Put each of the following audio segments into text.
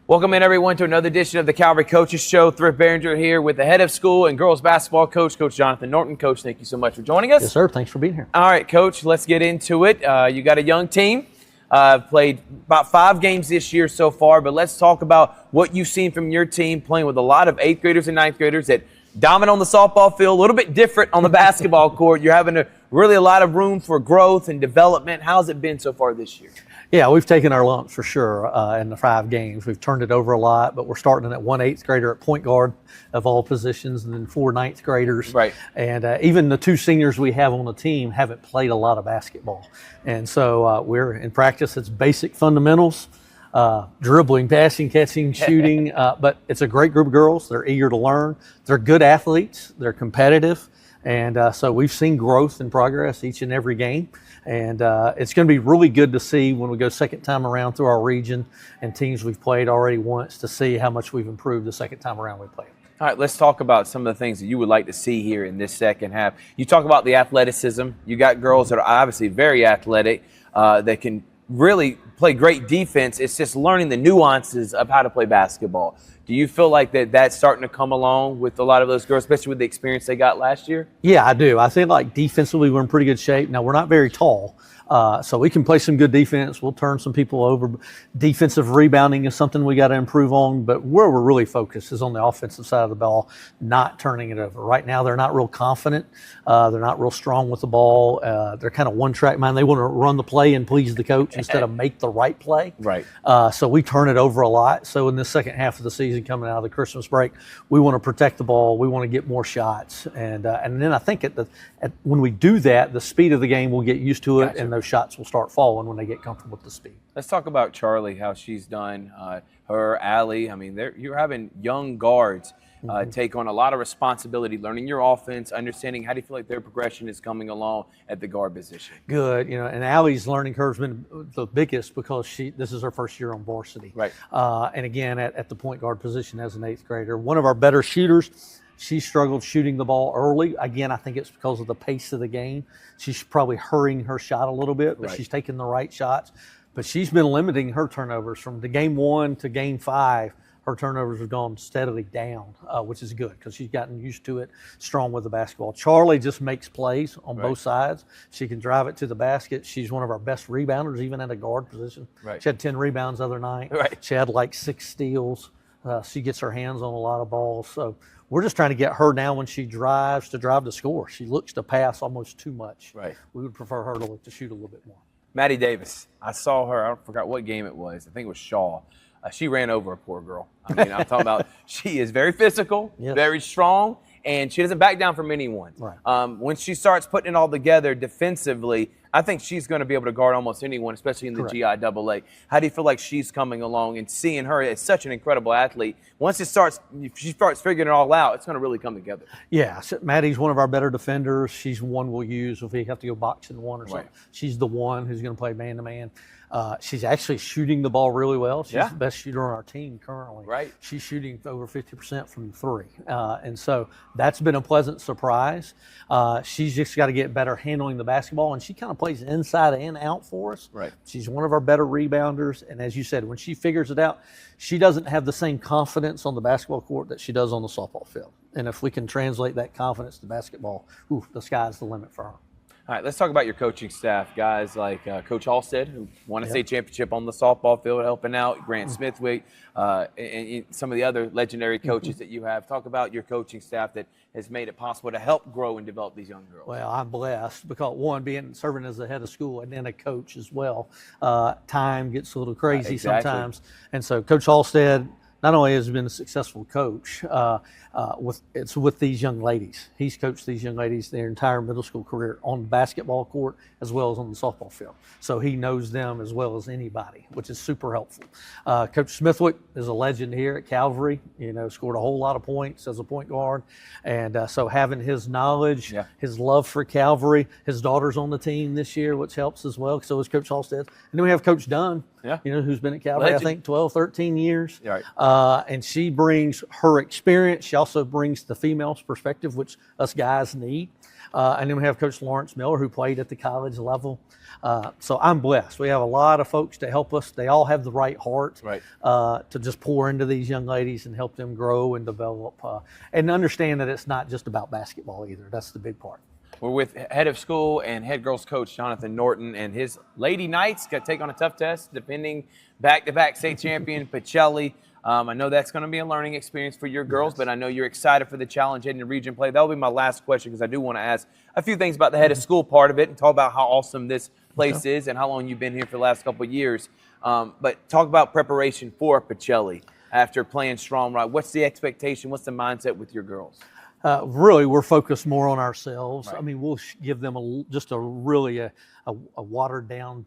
Welcome in, everyone, to another edition of the Calvary Coaches Show. Thrift Behringer here with the head of school and girls basketball coach, Coach Jonathan Norton. Coach, thank you so much for joining us. Yes, sir. Thanks for being here. All right, Coach, let's get into it. You got a young team. Played about 5 games this year so far, but let's talk about what you've seen from your team playing with a lot of 8th graders and 9th graders that dominate on the softball field, a little bit different on the basketball court. You're having really a lot of room for growth and development. How's it been so far this year? Yeah, we've taken our lumps for sure in the 5 games. We've turned it over a lot, but we're starting at 1 8th grader at point guard of all positions, and then 4 9th graders. Right. And even the 2 seniors we have on the team haven't played a lot of basketball. And so we're in practice. It's basic fundamentals, dribbling, passing, catching, shooting. But it's a great group of girls. They're eager to learn. They're good athletes. They're competitive. And so we've seen growth and progress each and every game. And it's going to be really good to see when we go second time around through our region and teams we've played already once to see how much we've improved the second time around we played. All right, let's talk about some of the things that you would like to see here in this second half. You talk about the athleticism. You got girls that are obviously very athletic that can really play great defense. It's just learning the nuances of how to play basketball. Do you feel like that's starting to come along with a lot of those girls, especially with the experience they got last year? Yeah, I do. I think like defensively we're in pretty good shape. Now, we're not very tall, so we can play some good defense. We'll turn some people over. Defensive rebounding is something we got to improve on, but where we're really focused is on the offensive side of the ball, not turning it over. Right now they're not real confident. They're not real strong with the ball. They're kind of one-track mind. They want to run the play and please the coach instead of make the right play. Right. So we turn it over a lot. So in the second half of the season, coming out of the Christmas break, we want to protect the ball. We want to get more shots, and then I think when we do that, the speed of the game will get used to it, Gotcha. and those shots will start falling when they get comfortable with the speed. Let's talk about Charlie, how she's done. Her, Allie. I mean, you're having young guards take on a lot of responsibility, learning your offense, understanding how do you feel like their progression is coming along at the guard position. Good, and Allie's learning curve's been the biggest because this is her first year on varsity. Right. And again, at the point guard position as an 8th grader, one of our better shooters. She struggled shooting the ball early. Again, I think it's because of the pace of the game. She's probably hurrying her shot a little bit, but she's taking the right shots. But she's been limiting her turnovers from the game 1 to game 5. Her turnovers have gone steadily down, which is good because she's gotten used to it, strong with the basketball. Charlie just makes plays on both sides. She can drive it to the basket. She's one of our best rebounders, even at a guard position. Right. She had 10 rebounds the other night. Right. She had like 6 steals. She gets her hands on a lot of balls. So we're just trying to get her now when she drives to drive to score. She looks to pass almost too much. Right. We would prefer her to look to shoot a little bit more. Maddie Davis. I saw her. I forgot what game it was. I think it was Shaw. She ran over a poor girl. I mean, I'm talking about she is very physical, very strong, and she doesn't back down from anyone. Right. When she starts putting it all together defensively, I think she's going to be able to guard almost anyone, especially in the GIAA. How do you feel like she's coming along and seeing her as such an incredible athlete? Once she starts figuring it all out, it's going to really come together. Yeah, so Maddie's one of our better defenders. She's one we'll use if we have to go boxing one or something. She's the one who's going to play man-to-man. She's actually shooting the ball really well. She's the best shooter on our team currently. Right. She's shooting over 50% from 3. And so that's been a pleasant surprise. She's just got to get better handling the basketball, and she kind of plays inside and out for us. Right. She's one of our better rebounders. And as you said, when she figures it out, she doesn't have the same confidence on the basketball court that she does on the softball field. And if we can translate that confidence to basketball, the sky's the limit for her. All right, let's talk about your coaching staff. Guys like Coach Halstead, who won a state championship on the softball field, helping out, Grant Smithwick, and some of the other legendary coaches that you have. Talk about your coaching staff that has made it possible to help grow and develop these young girls. Well, I'm blessed because, one, serving as the head of school and then a coach as well. Time gets a little crazy sometimes. And so Coach Halstead not only has been a successful coach, with these young ladies. He's coached these young ladies their entire middle school career on the basketball court as well as on the softball field. So he knows them as well as anybody, which is super helpful. Coach Smithwick is a legend here at Calvary. Scored a whole lot of points as a point guard. And so having his knowledge, his love for Calvary, his daughter's on the team this year, which helps as well. So is Coach Halstead. And then we have Coach Dunn, who's been at Calvary, I think, 12, 13 years. Right. and she brings her experience. She also brings the female's perspective, which us guys need. And then we have Coach Lawrence Miller, who played at the college level. So I'm blessed. We have a lot of folks to help us. They all have the right heart to just pour into these young ladies and help them grow and develop. And understand that it's not just about basketball either. That's the big part. We're with head of school and head girls coach Jonathan Norton, and his Lady Knights got to take on a tough test, defending back-to-back state champion Pacelli. I know that's going to be a learning experience for your girls, but I know you're excited for the challenge heading to region play. That'll be my last question, because I do want to ask a few things about the head of school part of it and talk about how awesome this place is and how long you've been here for the last couple of years. But talk about preparation for Pacelli after playing strong. Right? What's the expectation? What's the mindset with your girls? Really, we're focused more on ourselves. I mean, we'll give them just a watered down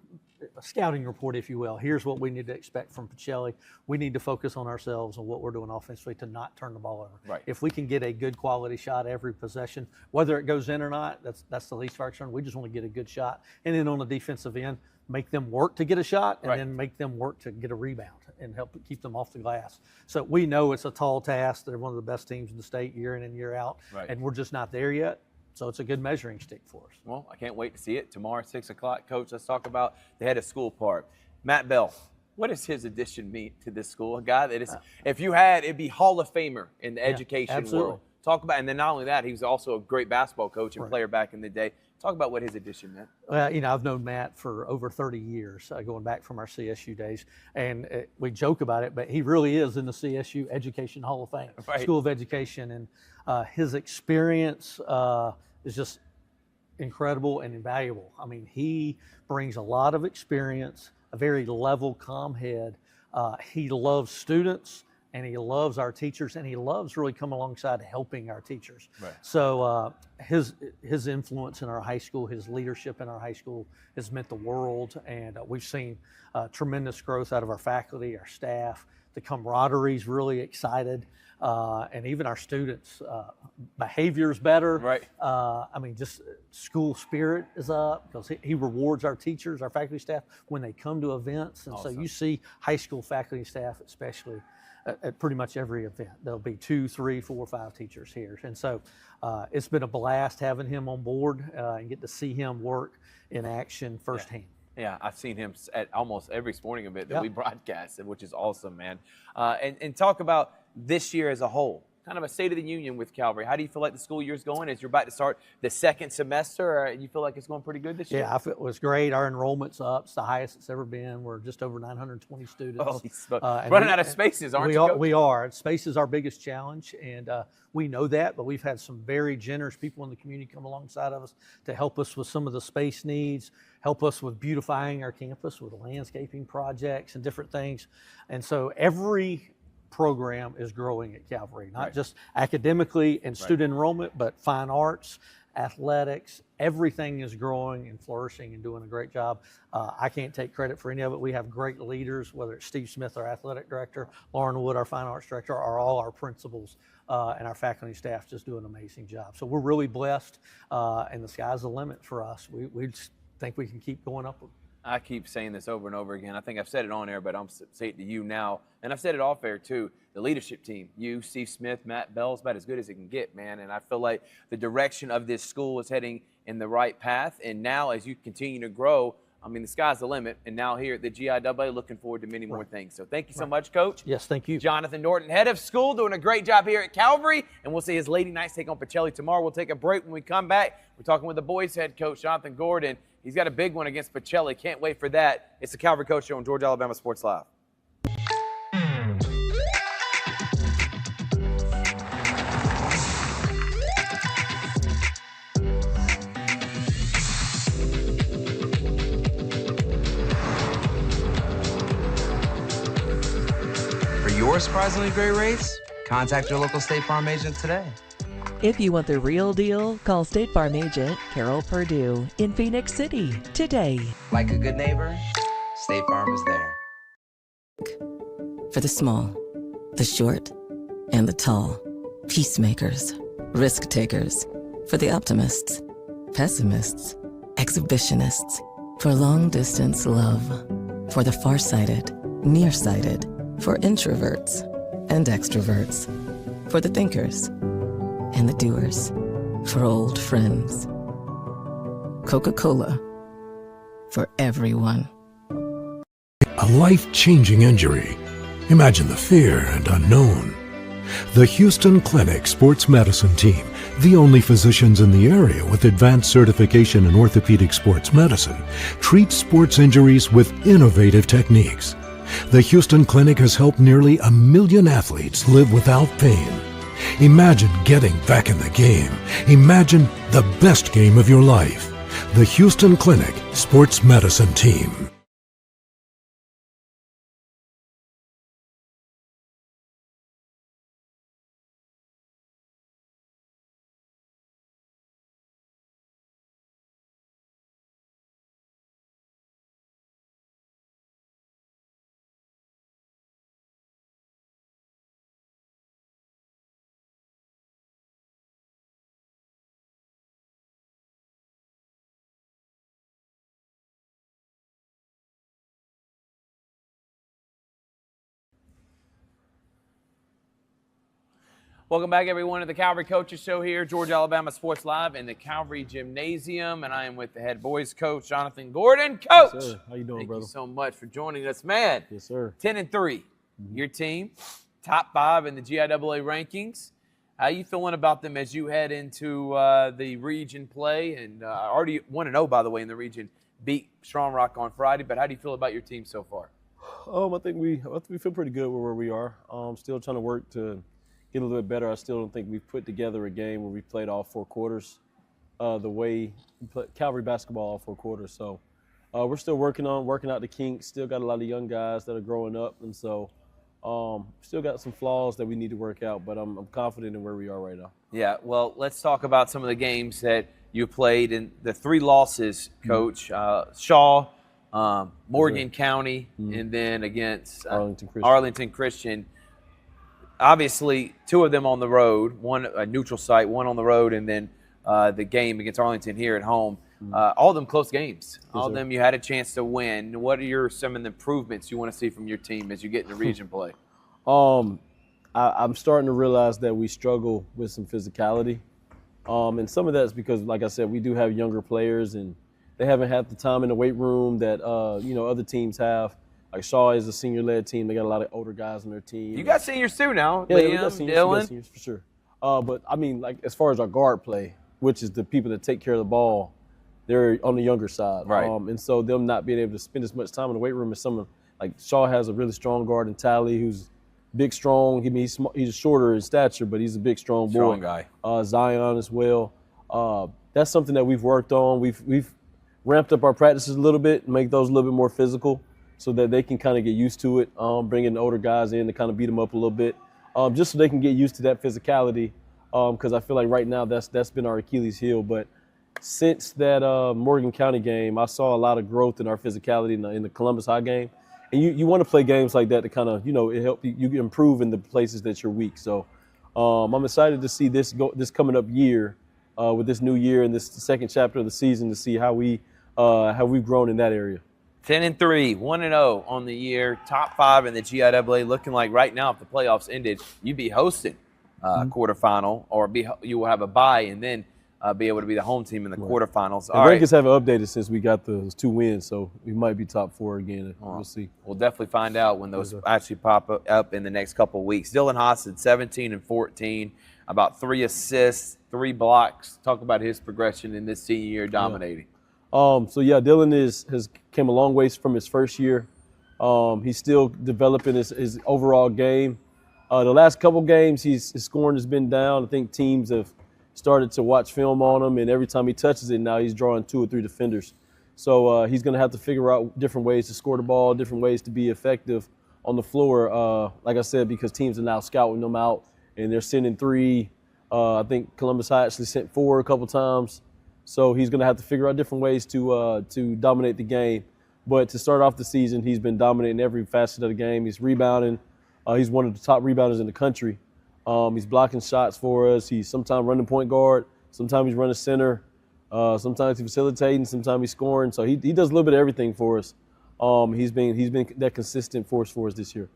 scouting report, if you will. Here's what we need to expect from Pacelli. We need to focus on ourselves and what we're doing offensively to not turn the ball over. Right. If we can get a good quality shot every possession, whether it goes in or not, that's the least of our concern. We just want to get a good shot. And then on the defensive end, make them work to get a shot, and then make them work to get a rebound and help keep them off the glass. So we know it's a tall task. They're one of the best teams in the state year in and year out, and we're just not there yet. So it's a good measuring stick for us. Well, I can't wait to see it tomorrow at 6 o'clock. Coach, let's talk about the head of school part. Matt Bell, what does his addition mean to this school? A guy that is, if you had, it'd be Hall of Famer in the education world. Talk about, and then not only that, he was also a great basketball coach and player back in the day. Talk about what his addition meant. Well, you know, I've known Matt for over 30 years, going back from our CSU days, and we joke about it, but he really is in the CSU Education Hall of Fame, School of Education, and his experience is just incredible and invaluable. I mean, he brings a lot of experience, a very level, calm head. He loves students, and he loves our teachers, and he loves really coming alongside helping our teachers. So his influence in our high school, his leadership in our high school has meant the world, and we've seen tremendous growth out of our faculty, our staff. The camaraderie is really excited, and even our students' behavior's better. I mean, just school spirit is up, because he rewards our teachers, our faculty staff, when they come to events. And so you see high school faculty staff, especially, at pretty much every event. There'll be 2, 3, 4, 5 teachers here. And so it's been a blast having him on board and get to see him work in action firsthand. Yeah, I've seen him at almost every sporting event that we broadcasted, which is awesome, man. And talk about this year as a whole, kind of a state of the union with Calvary. How do you feel like the school year's going as you're about to start the second semester? Or you feel like it's going pretty good this year? Yeah, I feel it was great. Our enrollment's up. It's the highest it's ever been. We're just over 920 students. Running out of spaces, aren't you? We are. Space is our biggest challenge, and we know that, but we've had some very generous people in the community come alongside of us to help us with some of the space needs, help us with beautifying our campus with landscaping projects and different things. And so every program is growing at Calvary, not just academically and student enrollment, but fine arts, athletics, everything is growing and flourishing and doing a great job. I can't take credit for any of it. We have great leaders, whether it's Steve Smith, our athletic director, Lauren Wood, our fine arts director, or all our principals and our faculty and staff just do an amazing job. So we're really blessed, and the sky's the limit for us. We just think we can keep going upward. I keep saying this over and over again. I think I've said it on air, but I'm saying it to you now. And I've said it off air too. The leadership team, you, Steve Smith, Matt Bell, is about as good as it can get, man. And I feel like the direction of this school is heading in the right path. And now as you continue to grow, I mean, the sky's the limit. And now here at the GIAA, looking forward to many more things. So thank you so much, Coach. Yes, thank you. Jonathan Norton, head of school, doing a great job here at Calvary. And we'll see his Lady Knights take on Pacelli tomorrow. We'll take a break. When we come back, we're talking with the boys' head coach, Jonathan Gordon. He's got a big one against Pacelli. Can't wait for that. It's the Calvary Coach Show on Georgia Alabama Sports Live. For your surprisingly great rates, contact your local State Farm agent today. If you want the real deal, call State Farm agent Carol Perdue in Phoenix City today. Like a good neighbor, State Farm is there. For the small, the short, and the tall. Peacemakers, risk takers. For the optimists, pessimists, exhibitionists. For long distance love. For the farsighted, nearsighted. For introverts. and extroverts, for the thinkers and the doers, for old friends. Coca-Cola, for everyone. A life-changing injury. Imagine the fear and unknown. The Houston Clinic Sports Medicine Team, the only physicians in the area with advanced certification in orthopedic sports medicine, treats sports injuries with innovative techniques. The Houston Clinic has helped nearly 1 million athletes live without pain. Imagine getting back in the game. Imagine the best game of your life. The Houston Clinic Sports Medicine Team. Welcome back, everyone, to the Calvary Coaches Show here, Georgia, Alabama Sports Live in the Calvary Gymnasium, and I am with the head boys coach, Jonathan Gordon. Coach, yes, sir. How you doing, brother? Thank you so much for joining us, man. Yes, sir. 10-3, your team, top 5 in the GIAA rankings. How you feeling about them as you head into the region play? And already 1-0, by the way, in the region. Beat Strong Rock on Friday, but how do you feel about your team so far? I think we feel pretty good with where we are. Still trying to work to get a little bit better. I still don't think we've put together a game where we played all 4 quarters the way we played Calvary basketball all 4 quarters. So we're still working out the kinks. Still got a lot of young guys that are growing up, and so still got some flaws that we need to work out. But I'm confident in where we are right now. Yeah, well, let's talk about some of the games that you played in the 3 losses, Coach. Shaw, Morgan County, and then against Arlington Christian. Obviously, 2 of them on the road, one a neutral site, one on the road, and then the game against Arlington here at home. All of them close games. All of them you had a chance to win. What are some of the improvements you want to see from your team as you get into region play? I'm starting to realize that we struggle with some physicality. And some of that's because, like I said, we do have younger players, and they haven't had the time in the weight room that other teams have. Like Shaw is a senior-led team. They got a lot of older guys on their team. You got seniors too now. Yeah, Liam, we got seniors, Dylan. we got seniors for sure. But I mean, like as far as our guard play, which is the people that take care of the ball, they're on the younger side. Right. And so them not being able to spend as much time in the weight room as someone like Shaw has a really strong guard in Tally, who's big, strong. He's shorter in stature, but he's a big, strong boy. Strong guy. Zion as well. That's something that we've worked on. We've ramped up our practices a little bit and make those a little bit more physical, so that they can kind of get used to it, bringing the older guys in to kind of beat them up a little bit, just so they can get used to that physicality, because I feel like right now that's been our Achilles heel. But since that Morgan County game, I saw a lot of growth in our physicality in the Columbus High game. And you want to play games like that to kind of, it help you improve in the places that you're weak. So I'm excited to see this coming up year with this new year and this second chapter of the season to see how we've grown in that area. 10-3, 1-0 on the year, top 5 in the GIAA. Looking like right now, if the playoffs ended, you'd be hosting quarterfinal, or you will have a bye and then be able to be the home team in the quarterfinals. All rankings haven't updated since we got those 2 wins, so we might be top 4 again. We'll see. We'll definitely find out when those actually pop up in the next couple of weeks. Dylan Haas 17 and 14, about 3 assists, 3 blocks. Talk about his progression in this senior year, dominating. Dylan has came a long ways from his first year. He's still developing his overall game. The last couple games, his scoring has been down. I think teams have started to watch film on him, and every time he touches it now, he's drawing 2 or 3 defenders. So he's going to have to figure out different ways to score the ball, different ways to be effective on the floor. Like I said, because teams are now scouting them out, and they're sending 3. I think Columbus High actually sent 4 a couple times. So he's going to have to figure out different ways to dominate the game. But to start off the season, he's been dominating every facet of the game. He's rebounding. He's one of the top rebounders in the country. He's blocking shots for us. He's sometimes running point guard. Sometimes he's running center. Sometimes he's facilitating. Sometimes he's scoring. So he does a little bit of everything for us. He's been that consistent force for us this year.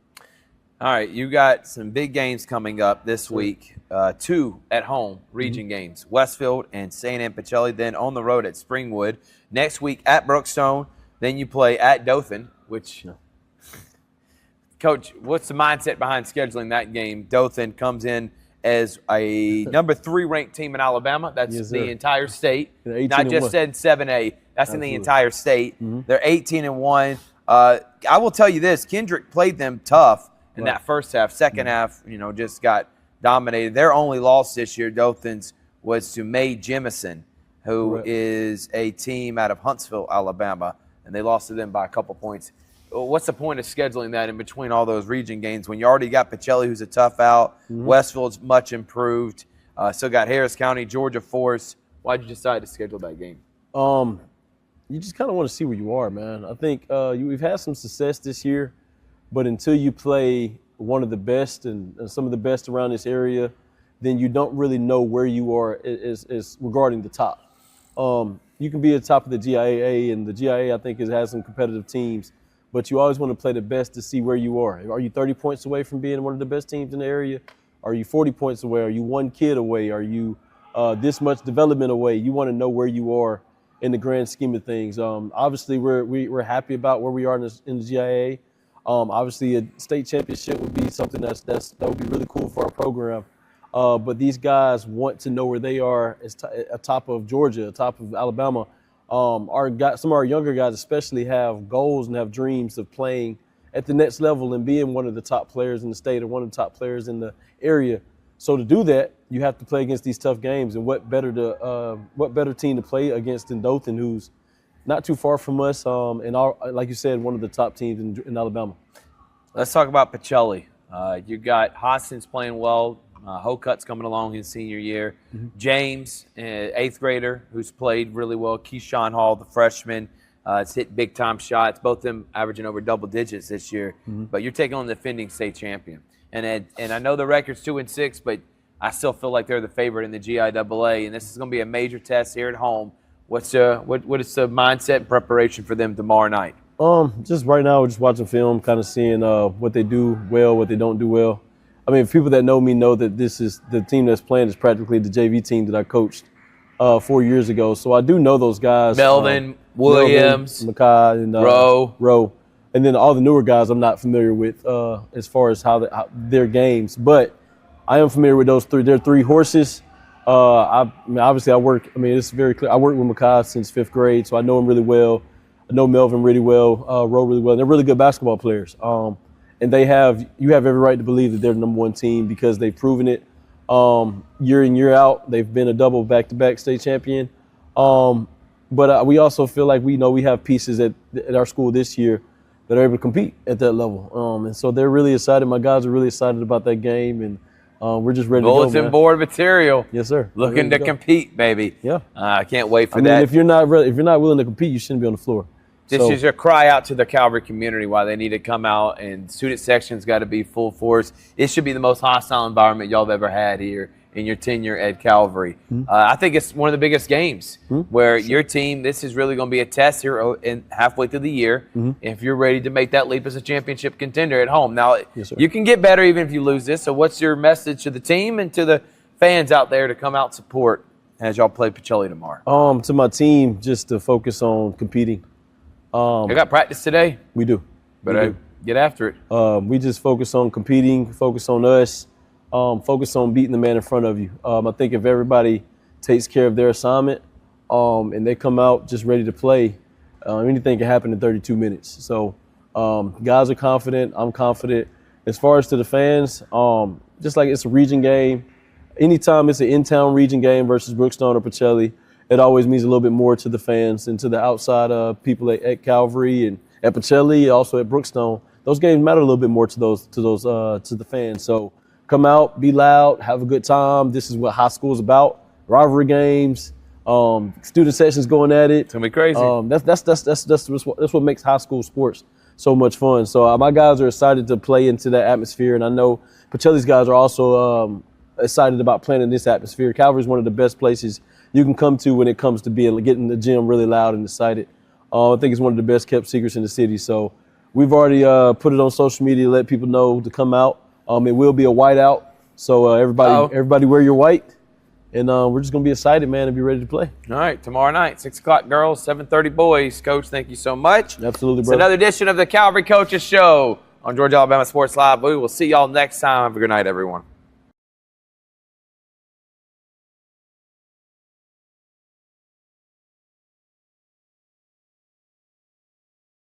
All right, you got some big games coming up this week. 2 at home region games, Westfield and St. Anne Pacelli. Then on the road at Springwood. Next week at Brookstone. Then you play at Dothan, which, Coach, what's the mindset behind scheduling that game? Dothan comes in as a number 3 ranked team in Alabama. That's the entire state, not just in 7A. That's in the entire state. They're 18-1. I will tell you this: Kendrick played them tough in that first half. Second half, just got dominated. Their only loss this year, Dothan's, was to May Jemison, who is a team out of Huntsville, Alabama, and they lost to them by a couple points. What's the point of scheduling that in between all those region games when you already got Pacelli, who's a tough out, Westfield's much improved, still got Harris County, Georgia Force? Why'd you decide to schedule that game? You just kind of want to see where you are, man. I think we've had some success this year, but until you play one of the best and some of the best around this area, then you don't really know where you are is regarding the top. You can be at the top of the GIAA, and the GIAA, I think, has some competitive teams, but you always want to play the best to see where you are. Are you 30 points away from being one of the best teams in the area? Are you 40 points away? Are you 1 kid away? Are you this much development away? You want to know where you are in the grand scheme of things. Obviously, we're happy about where we are in the GIA. Obviously, a state championship would be something that would be really cool for our program. But these guys want to know where they are atop of Georgia, atop of Alabama. Some of our younger guys especially have goals and have dreams of playing at the next level and being one of the top players in the state or one of the top players in the area. So to do that, you have to play against these tough games, and what better team to play against than Dothan, who's not too far from us, and like you said, one of the top teams in Alabama. Let's talk about Pacelli. You got Hoskins playing well. Hokut's coming along his senior year. James, 8th grader, who's played really well. Keyshawn Hall, the freshman, has hit big-time shots. Both of them averaging over double digits this year. But you're taking on the defending state champion. And I know the record's 2-6, but I still feel like they're the favorite in the GIAA, and this is going to be a major test here at home. What is the mindset and preparation for them tomorrow night? Just right now, we're just watching film, kind of seeing what they do well, what they don't do well. I mean, people that know me know that this is the team that's playing is practically the JV team that I coached 4 years ago. So I do know those guys. Melvin, Williams, Makai, and Rowe. And then all the newer guys I'm not familiar with as far as how their games. But I am familiar with those 3. They're 3 horses. Obviously, it's very clear. I worked with Makai since 5th grade, so I know him really well. I know Melvin really well, Rowe really well. They're really good basketball players. And you have every right to believe that they're the number 1 team because they've proven it year in, year out. They've been a double back-to-back state champion. But we also feel like we have pieces at our school this year that are able to compete at that level. And so they're really excited. My guys are really excited about that game, and we're just ready to go, Bulletin board material. Yes, sir. Looking to compete, baby. Yeah. I can't wait for that. If you're not willing to compete, you shouldn't be on the floor. This is your cry out to the Calvary community why they need to come out, and student section's got to be full force. It should be the most hostile environment y'all have ever had here in your tenure at Calvary. I think it's one of the biggest games where your team, this is really going to be a test here halfway through the year if you're ready to make that leap as a championship contender at home. Now, you can get better even if you lose this. So what's your message to the team and to the fans out there to come out and support as y'all play Pacelli tomorrow? To my team, just to focus on competing. You got practice today? We do. But get after it. We just focus on competing, focus on us, focus on beating the man in front of you. I think if everybody takes care of their assignment and they come out just ready to play, anything can happen in 32 minutes. So guys are confident. I'm confident. As far as to the fans, just like it's a region game, anytime it's an in-town region game versus Brookstone or Pacelli, it always means a little bit more to the fans and to the outside people at Calvary and at Pacelli, also at Brookstone. Those games matter a little bit more to the fans. So come out, be loud, have a good time. This is what high school is about: rivalry games, student sessions going at it. It's gonna be crazy. That's what makes high school sports so much fun. So my guys are excited to play into that atmosphere, and I know Pacelli's guys are also excited about playing in this atmosphere. Calvary is one of the best places you can come to when it comes to getting the gym really loud and excited. I think it's one of the best kept secrets in the city. So we've already put it on social media to let people know to come out. It will be a whiteout, so everybody wear your white, and we're just gonna be excited, man, and be ready to play. All right, tomorrow night, 6 o'clock girls, 7:30 boys. Coach, thank you so much. Absolutely, It's brother. another edition of the Calvary Coaches Show on Georgia Alabama Sports Live. We will see y'all next time. Have a good night, everyone.